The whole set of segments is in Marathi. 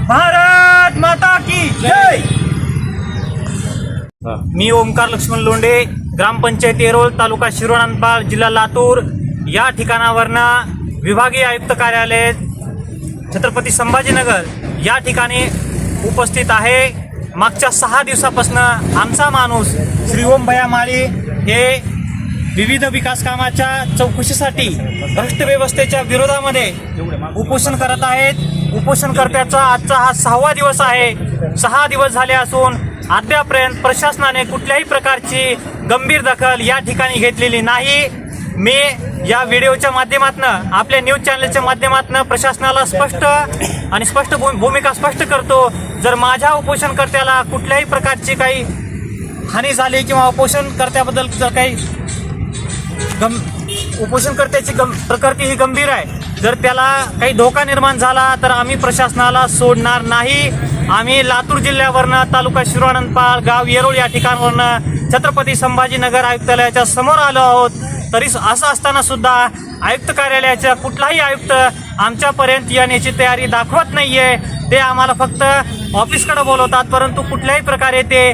भारत माता की जय। मी ओमकार लक्ष्मण लोंढे, ग्रामपंचायत येरोळ, तालुका शिरोळ, जिल्हा लातूर या ठिकाणावरनं विभागीय आयुक्त कार्यालय छत्रपती संभाजीनगर या ठिकाणी उपस्थित आहे। मागच्या 6 दिवसापासून आमचा माणूस श्री ओम भैया माळी हे विविध विकास कामाच्या चौकशीसाठी भ्रष्ट व्यवस्थेच्या विरोधामध्ये उपोषण करत आहेत। उपोषणकर्त्याचा आजचा हा 6वा दिवस आहे। 6 दिवस झाले असून अद्यापर्यंत प्रशासनाने कुठल्याही प्रकारची गंभीर दखल या ठिकाणी घेतलेली नाही। मी या व्हिडिओच्या माध्यमातून, आपल्या न्यूज चॅनलच्या माध्यमातून प्रशासनाला स्पष्ट भूमिका स्पष्ट करतो। जर माझ्या उपोषणकर्त्याला कुठल्याही प्रकारची काही हानी झाली किंवा उपोषणकर्त्याबद्दल जर काही उपोषणकर्त्याची प्रकृती ही गंभीर आहे, जर त्याला काही धोका निर्माण झाला तर आम्ही प्रशासनाला सोडणार नाही। आम्ही लातूर जिल्ह्यावरनं, तालुका शिरोळ, गाव येरोळ या ठिकाणावरनं छत्रपती संभाजीनगर आयुक्तालयाच्या समोर आलो आहोत। तरी असं असताना सुद्धा आयुक्त कार्यालयाचा कुठलाही आयुक्त आमच्यापर्यंत येण्याची तयारी दाखवत नाहीये। ते आम्हाला फक्त ऑफिसकडे बोलवतात, परंतु कुठल्याही प्रकारे ते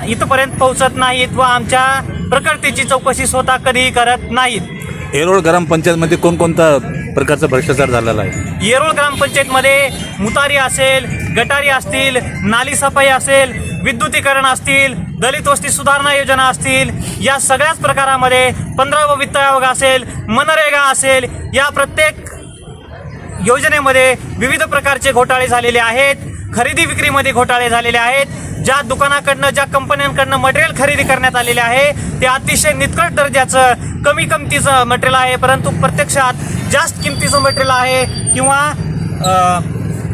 इथपर्यंत पोहोचत नाहीत व आमच्या प्रकृतीची चौकशी स्वतः कधीही करत नाहीत। येरोळ ग्रामपंचायतमध्ये कोणकोणता प्रकारचा भ्रष्टाचार झालेला आहे? येरोळ ग्रामपंचायतमध्ये मुतारी असेल, गटारी असतील, नाली सफाई असेल, विद्युतीकरण असतील, दलित वस्ती सुधारणा योजना असतील, या सगळ्याच प्रकारामध्ये 15वा वित्त आयोग असेल, मनरेगा असेल, या प्रत्येक योजनेमध्ये विविध प्रकारचे घोटाळे झालेले आहेत। खरेदी विक्रीमध्ये घोटाळे झालेले आहेत। ज्या दुकानाकडनं, ज्या कंपन्यांकडनं मटेरियल खरेदी करण्यात आलेले आहे ते अतिशय निकृष्ट दर्जाचं, कमी किमतीचं मटेरियल आहे, परंतु प्रत्यक्षात जास्त किमतीचं मटेरियल आहे किंवा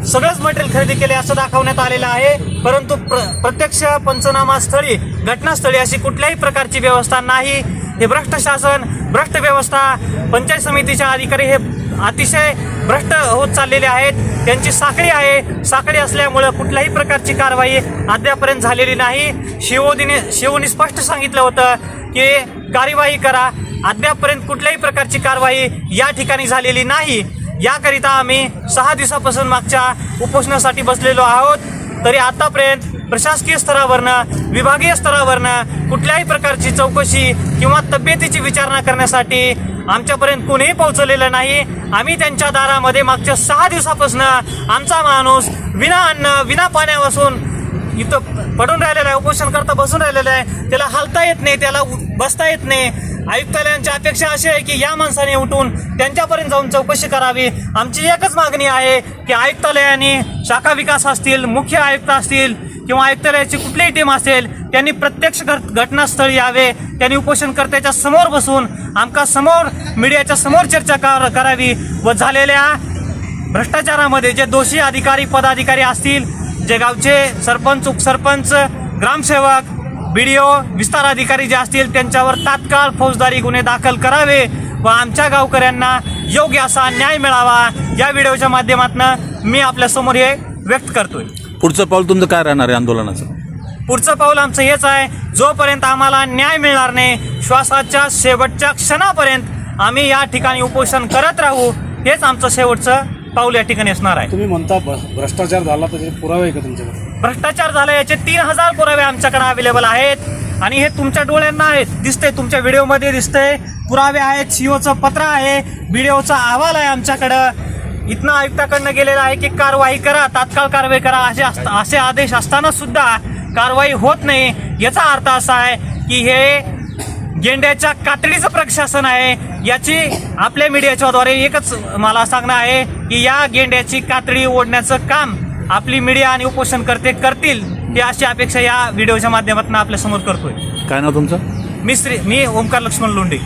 सगळंच मटेरियल खरेदी केले असं दाखवण्यात आलेलं आहे। परंतु प्रत्यक्ष पंचनामा स्थळी, घटनास्थळी अशी कुठल्याही प्रकारची व्यवस्था नाही। हे भ्रष्ट शासन, भ्रष्ट व्यवस्था, पंचायत समितीचे अधिकारी हे अतिशय भ्रष्ट होत चाललेले आहेत। त्यांची साखळी आहे। साखळी असल्यामुळे कुठल्याही प्रकारची कारवाई अद्यापर्यंत झालेली नाही। शिवोनी स्पष्ट सांगितलं होतं की कार्यवाही करा, अद्यापर्यंत कुठल्याही प्रकारची कारवाई या ठिकाणी झालेली नाही। याकरिता आम्ही 6 दिवसापासून मागच्या उपोषणासाठी बसलेलो आहोत। तरी आतापर्यंत प्रशासकीय स्तरावरनं, विभागीय स्तरावरनं कुठल्याही प्रकारची चौकशी किंवा तब्येतीची विचारणा करण्यासाठी आमच्यापर्यंत कोणीही पोहोचलेलं नाही। आम्ही त्यांच्या दारामध्ये मागच्या 6 दिवसापासून आमचा माणूस विना अन्न, विना पाण्यापासून इथं पडून राहिलेला आहे, उपोषणकर्ता बसून राहिलेला आहे। त्याला हलता येत नाही, त्याला बसता येत नाही। आयुक्तालयांची अपेक्षा अशी आहे की या माणसाने उठून त्यांच्यापर्यंत जाऊन चौकशी करावी। आमची एकच मागणी आहे की आयुक्तालयाने, शाखा विकास असतील, मुख्य आयुक्त असतील किंवा आयुक्तालयाची कुठलीही टीम असेल, त्यांनी प्रत्यक्ष घटनास्थळी यावे। त्यांनी उपोषणकर्त्याच्या समोर बसून आमका समोर, मीडियाच्या समोर चर्चा करावी व झालेल्या भ्रष्टाचारामध्ये जे दोषी अधिकारी, पदाधिकारी असतील, जे गावचे सरपंच, उपसरपंच, ग्रामसेवक, BDO, विस्तार अधिकारी जे असतील, त्यांच्यावर तात्काळ फौजदारी गुन्हे दाखल करावे व आमच्या गावकऱ्यांना योग्य असा न्याय मिळावा, या व्हिडिओच्या माध्यमातून मी आपल्या समोर हे व्यक्त करतोय। पुढचं पाऊल तुमचं काय राहणार आहे आंदोलनाचं? पुढचं पाऊल आमचं हेच आहे, जोपर्यंत आम्हाला न्याय मिळणार नाही, श्वासाच्या शेवटच्या क्षणापर्यंत आम्ही या ठिकाणी उपोषण करत राहू। हेच आमचं शेवटचं पाऊल या ठिकाणी असणार आहे। तुम्ही म्हणता भ्रष्टाचार झाला, तर पुरावे आहे का तुमच्याकडे? भ्रष्टाचार झाला याचे 3000 पुरावे आमच्याकडे अवेलेबल आहेत आणि हे तुमच्या डोळ्यांना आहेत, दिसते, तुमच्या व्हिडिओमध्ये दिसते, पुरावे आहेत। COचं पत्र आहे, BDOचा अहवाल आहे आमच्याकडं। इथनं आयुक्ताकडनं गेलेला आहे की कारवाई करा, तात्काळ कारवाई करा, असे आदेश असताना सुद्धा कारवाई होत नाही। याचा अर्थ असा आहे की हे गेंड्याच्या कातडीचं प्रशासन आहे। याची आपल्या मीडियाच्या द्वारे एकच मला सांगणं आहे की या गेंड्याची कातडी ओढण्याचं काम आपली मीडिया आणि उपोषणकर्ते करतील, ही अशी अपेक्षा या व्हिडिओच्या माध्यमातून आपल्या समोर करतोय। काय नाव तुमचं? मी ओमकार लक्ष्मण लोंढे।